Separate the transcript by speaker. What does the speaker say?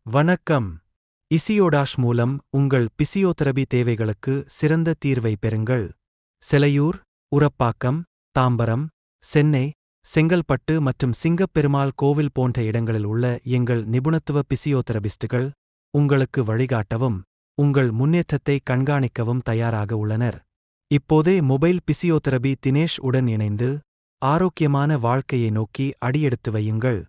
Speaker 1: வணக்கம். இசியோடாஷ் மூலம் உங்கள் பிசியோதெரபி தேவைகளுக்கு சிறந்த தீர்வை பெறுங்கள். செலையூர், உரப்பாக்கம், தாம்பரம், சென்னை, செங்கல்பட்டு மற்றும் சிங்கப்பெருமாள் கோவில் போன்ற இடங்களில் உள்ள எங்கள் நிபுணத்துவ பிசியோதெரபிஸ்டுகள் உங்களுக்கு வழிகாட்டவும் உங்கள் முன்னேற்றத்தை கண்காணிக்கவும் தயாராக உள்ளனர். இப்போதே மொபைல் பிசியோதெரபி தினேஷ் உடன் இணைந்து ஆரோக்கியமான வாழ்க்கையை நோக்கி அடியெடுத்து வையுங்கள்.